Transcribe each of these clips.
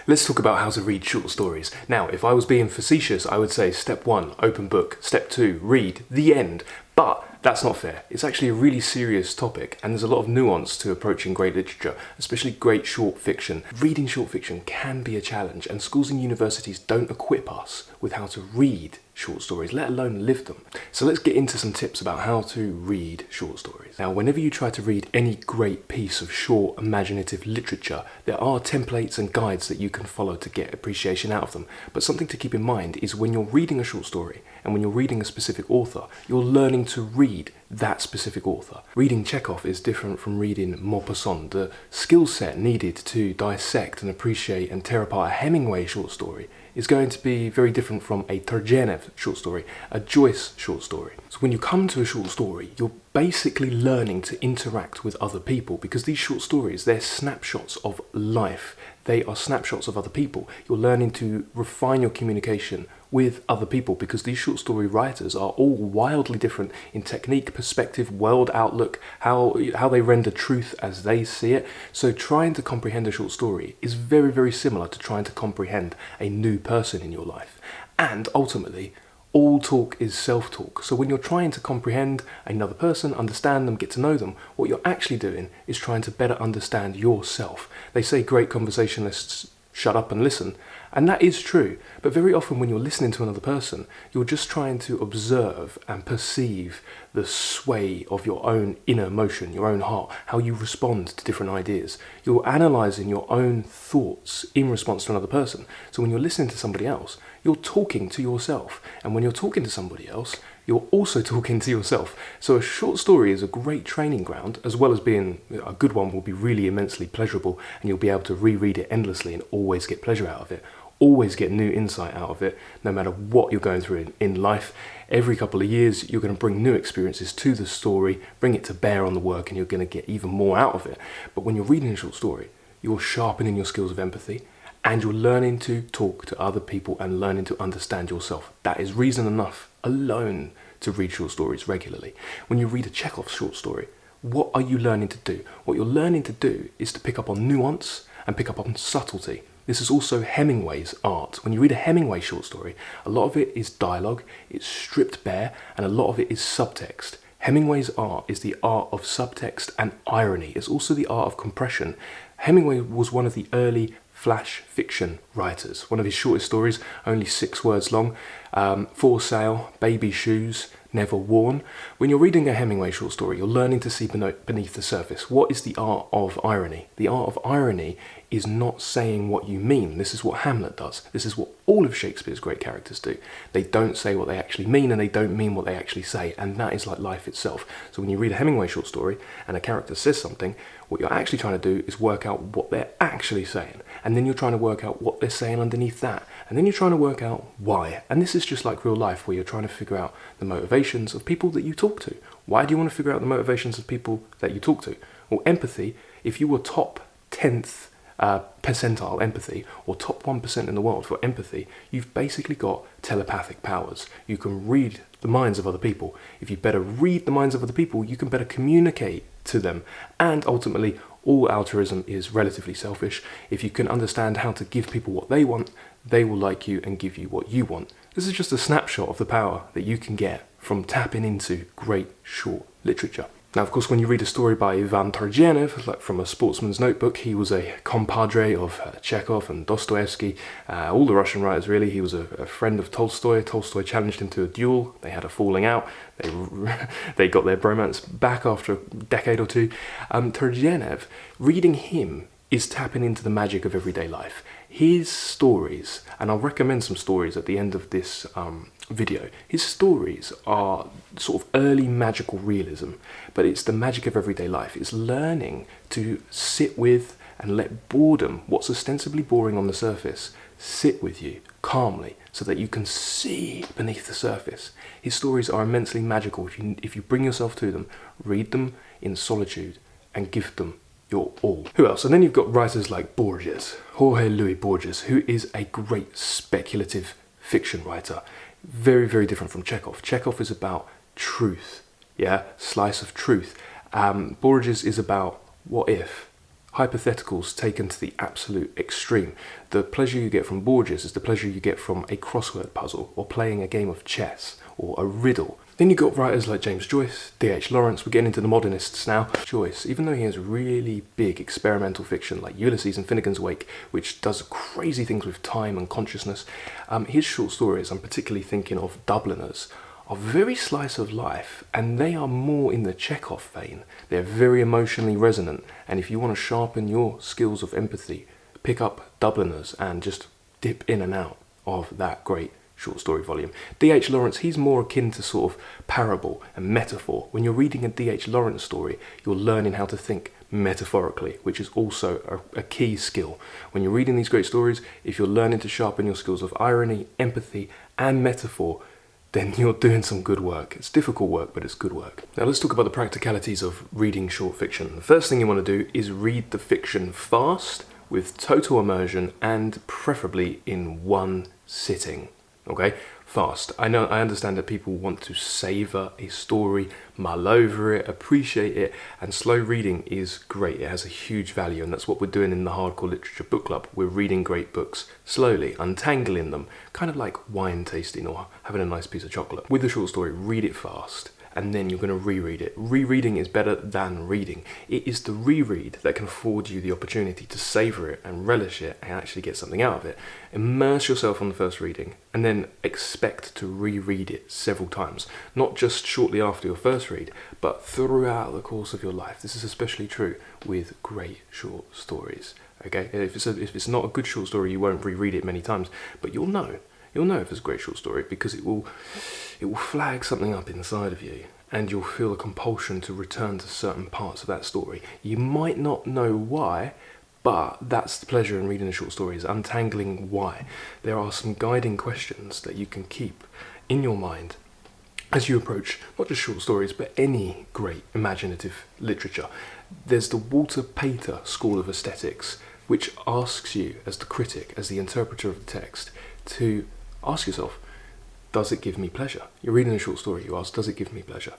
Let's talk about how to read short stories. Now, if I was being facetious, I would say step 1, open book. Step 2, read. The end. But that's not fair. It's actually a really serious topic, and there's a lot of nuance to approaching great literature, especially great short fiction. Reading short fiction can be a challenge, and schools and universities don't equip us with how to read short stories, let alone live them. So let's get into some tips about how to read short stories. Now, whenever you try to read any great piece of short imaginative literature, there are templates and guides that you can follow to get appreciation out of them. But something to keep in mind is when you're reading a short story and when you're reading a specific author, you're learning to read that specific author. Reading Chekhov is different from reading Maupassant. The skill set needed to dissect and appreciate and tear apart a Hemingway short story is going to be very different from a Turgenev short story, a Joyce short story. So when you come to a short story, you're basically learning to interact with other people, because these short stories, they're snapshots of life. They are snapshots of other people. You're learning to refine your communication with other people, because these short story writers are all wildly different in technique, perspective, world outlook, how they render truth as they see it. So trying to comprehend a short story is very, very similar to trying to comprehend a new person in your life. And ultimately, all talk is self-talk. So when you're trying to comprehend another person, understand them, get to know them, what you're actually doing is trying to better understand yourself. They say great conversationalists shut up and listen, and that is true. But very often when you're listening to another person, you're just trying to observe and perceive the sway of your own inner emotion, your own heart, how you respond to different ideas. You're analysing your own thoughts in response to another person. So when you're listening to somebody else, you're talking to yourself. And when you're talking to somebody else, you're also talking to yourself. So a short story is a great training ground, as well as being a good one will be really immensely pleasurable, and you'll be able to reread it endlessly and always get pleasure out of it. Always get new insight out of it, no matter what you're going through in life. Every couple of years, you're going to bring new experiences to the story, bring it to bear on the work, and you're going to get even more out of it. But when you're reading a short story, you're sharpening your skills of empathy, and you're learning to talk to other people and learning to understand yourself. That is reason enough alone to read short stories regularly. When you read a Chekhov short story, what are you learning to do? What you're learning to do is to pick up on nuance and pick up on subtlety. This is also Hemingway's art. When you read a Hemingway short story, a lot of it is dialogue, it's stripped bare, and a lot of it is subtext. Hemingway's art is the art of subtext and irony. It's also the art of compression. Hemingway was one of the early flash fiction writers. One of his shortest stories, only 6 words long, For Sale, Baby Shoes, Never Worn. When you're reading a Hemingway short story, you're learning to see beneath the surface. What is the art of irony? The art of irony is not saying what you mean. This is what Hamlet does. This is what all of Shakespeare's great characters do. They don't say what they actually mean, and they don't mean what they actually say, and that is like life itself. So when you read a Hemingway short story and a character says something, what you're actually trying to do is work out what they're actually saying, and then you're trying to work out what they're saying underneath that, and then you're trying to work out why. And this is just like real life, where you're trying to figure out the motivations of people that you talk to. Why do you want to figure out the motivations of people that you talk to? Well, empathy, if you were top 10th percentile empathy, or top 1% in the world for empathy, you've basically got telepathic powers. You can read the minds of other people. If you better read the minds of other people, you can better communicate to them. And ultimately, all altruism is relatively selfish. If you can understand how to give people what they want, they will like you and give you what you want. This is just a snapshot of the power that you can get from tapping into great short literature. Now, of course, when you read a story by Ivan Turgenev, like from A Sportsman's Notebook, he was a compadre of Chekhov and Dostoevsky, all the Russian writers really. He was a friend of Tolstoy. Tolstoy challenged him to a duel. They had a falling out. They got their bromance back after a decade or two. Turgenev, reading him is tapping into the magic of everyday life. His stories, and I'll recommend some stories at the end of this video, his stories are sort of early magical realism, but it's the magic of everyday life. It's learning to sit with and let boredom, what's ostensibly boring on the surface, sit with you calmly so that you can see beneath the surface. His stories are immensely magical if you bring yourself to them, read them in solitude, and give them your all. Who else? And then you've got writers like Borges, Jorge Luis Borges, who is a great speculative fiction writer. Very, very different from Chekhov. Chekhov is about truth, yeah, slice of truth. Borges is about what if, hypotheticals taken to the absolute extreme. The pleasure you get from Borges is the pleasure you get from a crossword puzzle or playing a game of chess or a riddle. Then you've got writers like James Joyce, D.H. Lawrence. We're getting into the modernists now. Joyce, even though he has really big experimental fiction like Ulysses and Finnegan's Wake, which does crazy things with time and consciousness, his short stories, I'm particularly thinking of Dubliners, are very slice of life, and they are more in the Chekhov vein. They're very emotionally resonant, and if you want to sharpen your skills of empathy, pick up Dubliners and just dip in and out of that great short story volume. D.H. Lawrence, he's more akin to sort of parable and metaphor. When you're reading a D.H. Lawrence story, you're learning how to think metaphorically, which is also a key skill. When you're reading these great stories, if you're learning to sharpen your skills of irony, empathy, and metaphor, then you're doing some good work. It's difficult work, but it's good work. Now let's talk about the practicalities of reading short fiction. The first thing you want to do is read the fiction fast, with total immersion, and preferably in one sitting. Okay, fast. I understand that people want to savor a story, mull over it, appreciate it, and slow reading is great. It has a huge value, and that's what we're doing in the Hardcore Literature Book Club. We're reading great books slowly, untangling them, kind of like wine tasting or having a nice piece of chocolate. With a short story, read it fast, and then you're going to reread it. Rereading is better than reading. It is the reread that can afford you the opportunity to savor it and relish it and actually get something out of it. Immerse yourself on the first reading and then expect to reread it several times. Not just shortly after your first read, but throughout the course of your life. This is especially true with great short stories. Okay, if it's not a good short story, you won't reread it many times, but you'll know. You'll know if it's a great short story because it will flag something up inside of you, and you'll feel a compulsion to return to certain parts of that story. You might not know why, but that's the pleasure in reading a short story, is untangling why. There are some guiding questions that you can keep in your mind as you approach not just short stories, but any great imaginative literature. There's the Walter Pater school of aesthetics, which asks you, as the critic, as the interpreter of the text, to ask yourself, does it give me pleasure? You're reading a short story, you ask, does it give me pleasure?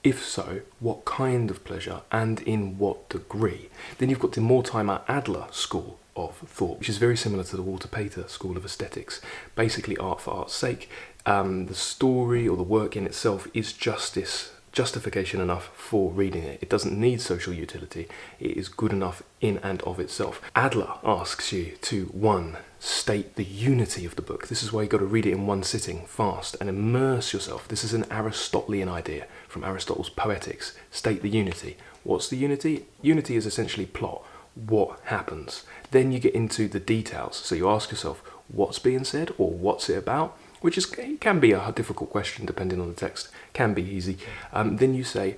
If so, what kind of pleasure and in what degree? Then you've got the Mortimer Adler school of thought, which is very similar to the Walter Pater school of aesthetics. Basically, art for art's sake. The story or the work in itself is justification enough for reading it. It doesn't need social utility. It is good enough in and of itself. Adler asks you to, 1, state the unity of the book. This is why you've got to read it in one sitting, fast, and immerse yourself. This is an Aristotelian idea from Aristotle's Poetics. State the unity. What's the unity? Unity is essentially plot. What happens? Then you get into the details. So you ask yourself, what's being said or what's it about? Which can be a difficult question depending on the text, can be easy. Then you say,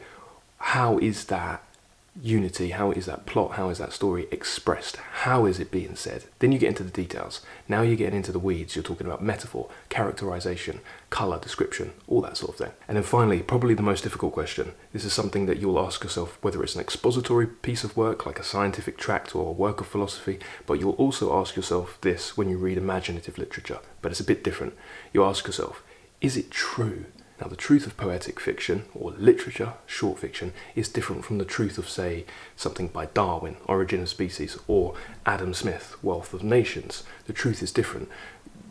how is that unity, how is that plot, how is that story expressed, how is it being said? Then you get into the details. Now you're getting into the weeds, you're talking about metaphor, characterization, colour, description, all that sort of thing. And then finally, probably the most difficult question, this is something that you'll ask yourself whether it's an expository piece of work, like a scientific tract or a work of philosophy, but you'll also ask yourself this when you read imaginative literature, but it's a bit different. You ask yourself, is it true? Now, the truth of poetic fiction, or literature, short fiction, is different from the truth of, say, something by Darwin, Origin of Species, or Adam Smith, Wealth of Nations. The truth is different.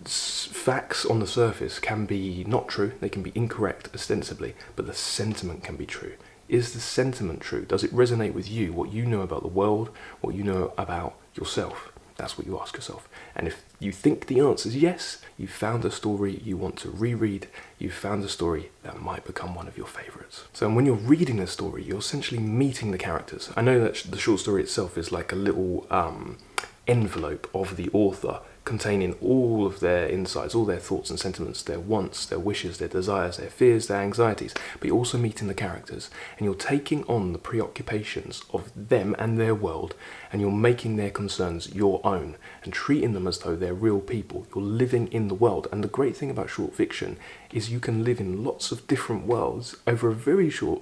Facts on the surface can be not true, they can be incorrect ostensibly, but the sentiment can be true. Is the sentiment true? Does it resonate with you, what you know about the world, what you know about yourself? That's what you ask yourself. And if you think the answer is yes, you've found a story you want to reread, you've found a story that might become one of your favourites. So when you're reading a story, you're essentially meeting the characters. I know that the short story itself is like a little envelope of the author containing all of their insights, all their thoughts and sentiments, their wants, their wishes, their desires, their fears, their anxieties, but you're also meeting the characters, and you're taking on the preoccupations of them and their world, and you're making their concerns your own, and treating them as though they're real people. You're living in the world, and the great thing about short fiction is you can live in lots of different worlds over a very short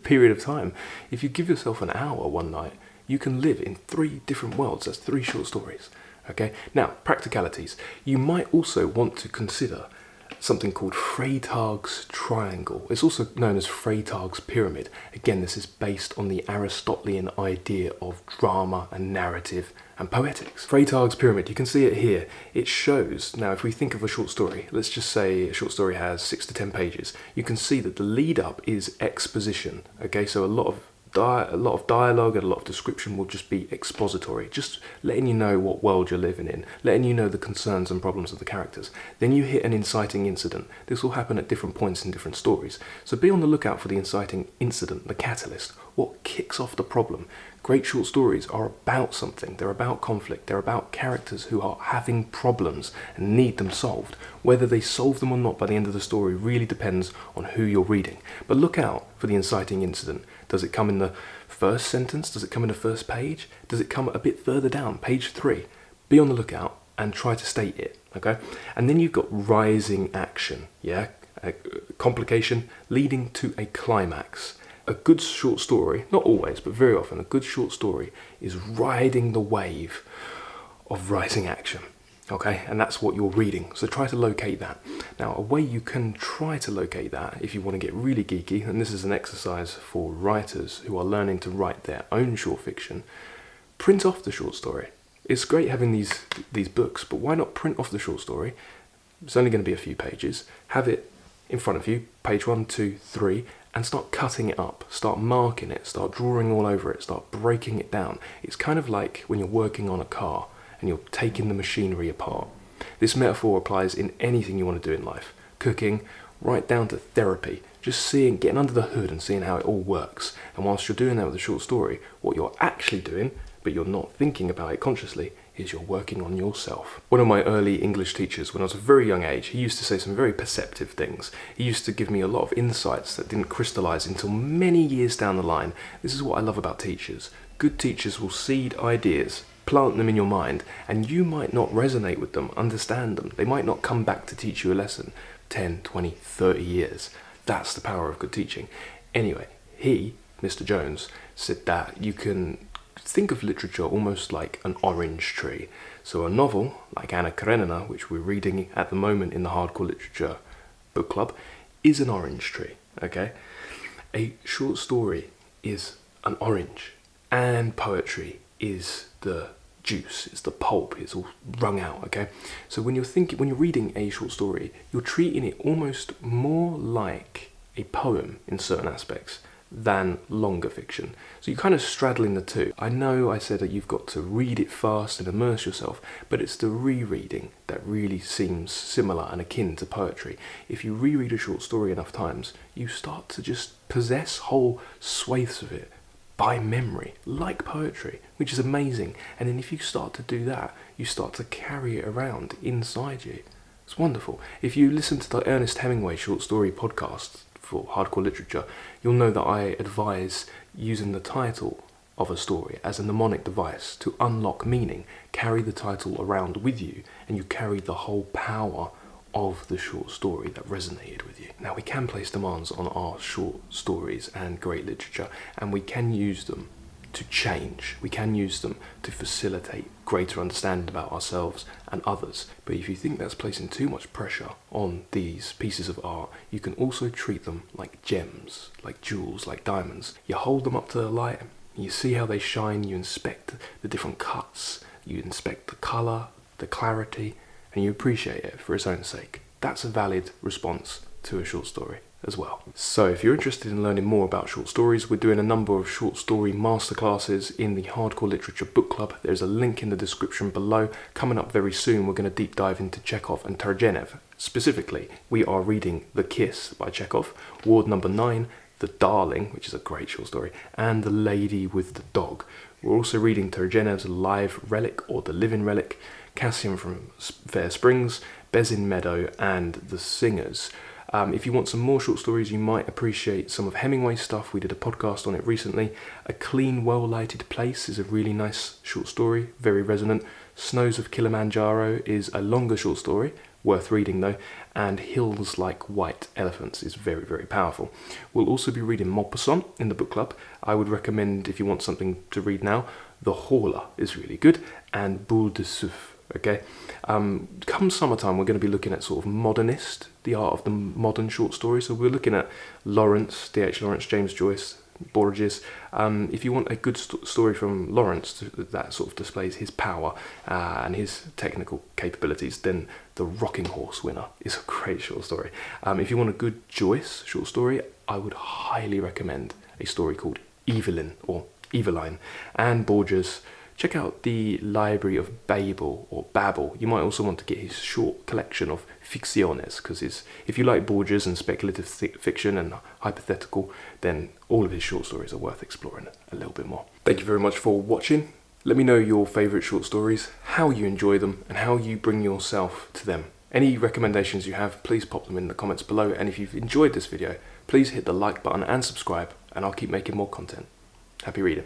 period of time. If you give yourself an hour one night, you can live in 3 different worlds. That's 3 short stories. Okay, now practicalities. You might also want to consider something called Freytag's triangle. It's also known as Freytag's pyramid. Again, this is based on the Aristotelian idea of drama and narrative and poetics. Freytag's pyramid, you can see it here. It shows, now if we think of a short story, let's just say a short story has 6 to 10 pages, you can see that the lead up is exposition. Okay, so a lot of dialogue and a lot of description will just be expository, just letting you know what world you're living in, letting you know the concerns and problems of the characters. Then you hit an inciting incident. This will happen at different points in different stories. So be on the lookout for the inciting incident, the catalyst, what kicks off the problem. Great short stories are about something. They're about conflict. They're about characters who are having problems and need them solved. Whether they solve them or not by the end of the story really depends on who you're reading. But look out for the inciting incident. Does it come in the first sentence? Does it come in the first page? Does it come a bit further down, page 3? Be on the lookout and try to state it, okay? And then you've got rising action, yeah? A complication leading to a climax. A good short story, not always, but very often, a good short story is riding the wave of rising action. Okay, and that's what you're reading. So try to locate that. Now, a way you can try to locate that, if you want to get really geeky, and this is an exercise for writers who are learning to write their own short fiction, print off the short story. It's great having these books, but why not print off the short story? It's only going to be a few pages. Have it in front of you, page 1, 2, 3, and start cutting it up. Start marking it. Start drawing all over it. Start breaking it down. It's kind of like when you're working on a car and you're taking the machinery apart. This metaphor applies in anything you want to do in life. Cooking, right down to therapy. Just getting under the hood and seeing how it all works. And whilst you're doing that with a short story, what you're actually doing, but you're not thinking about it consciously, is you're working on yourself. One of my early English teachers, when I was a very young age, he used to say some very perceptive things. He used to give me a lot of insights that didn't crystallize until many years down the line. This is what I love about teachers. Good teachers will seed ideas, plant them in your mind, and you might not resonate with them, understand them. They might not come back to teach you a lesson 10, 20, 30 years. That's the power of good teaching. Anyway, he, Mr. Jones, said that you can think of literature almost like an orange tree. So a novel like Anna Karenina, which we're reading at the moment in the Hardcore Literature book club, is an orange tree, okay? A short story is an orange, and poetry is the juice, it's the pulp, it's all wrung out, okay? So when you're reading a short story, you're treating it almost more like a poem in certain aspects than longer fiction. So you're kind of straddling the two. I know I said that you've got to read it fast and immerse yourself, but it's the rereading that really seems similar and akin to poetry. If you reread a short story enough times, you start to just possess whole swathes of it by memory, like poetry, which is amazing. And then if you start to do that, you start to carry it around inside you. It's wonderful. If you listen to the Ernest Hemingway short story podcast for Hardcore Literature, you'll know that I advise using the title of a story as a mnemonic device to unlock meaning. Carry the title around with you, and you carry the whole power of the short story that resonated with you. Now, we can place demands on our short stories and great literature, and we can use them to change. We can use them to facilitate greater understanding about ourselves and others. But if you think that's placing too much pressure on these pieces of art, you can also treat them like gems, like jewels, like diamonds. You hold them up to the light, you see how they shine, you inspect the different cuts, you inspect the colour, the clarity, and you appreciate it for its own sake. That's a valid response to a short story as well. So if you're interested in learning more about short stories, we're doing a number of short story masterclasses in the Hardcore Literature book club. There's a link in the description below. Coming up very soon, we're going to deep dive into Chekhov and Turgenev. Specifically, we are reading The Kiss by Chekhov, Ward Number 9, The Darling, which is a great short story, and The Lady with the Dog. We're also reading Turgenev's Live Relic, or The Living Relic, Cassian from Fair Springs, Bezin Meadow, and The Singers. If you want some more short stories, you might appreciate some of Hemingway's stuff. We did a podcast on it recently. A Clean, Well-Lighted Place is a really nice short story, very resonant. Snows of Kilimanjaro is a longer short story, worth reading though, and Hills Like White Elephants is very, very powerful. We'll also be reading Maupassant in the book club. I would recommend, if you want something to read now, The Hauler is really good, and Boule de Souffle, Okay, come summertime, we're going to be looking at sort of modernist, the art of the modern short story. So we're looking at Lawrence, D.H. Lawrence, James Joyce, Borges. If you want a good story from Lawrence that sort of displays his power and his technical capabilities, then The Rocking Horse Winner is a great short story. If you want a good Joyce short story, I would highly recommend a story called Evelyn or Eveline. And Borges, check out the Library of Babel or Babel. You might also want to get his short collection of ficciones, because if you like Borges and speculative fiction and hypothetical, then all of his short stories are worth exploring a little bit more. Thank you very much for watching. Let me know your favourite short stories, how you enjoy them, and how you bring yourself to them. Any recommendations you have, please pop them in the comments below. And if you've enjoyed this video, please hit the like button and subscribe, and I'll keep making more content. Happy reading.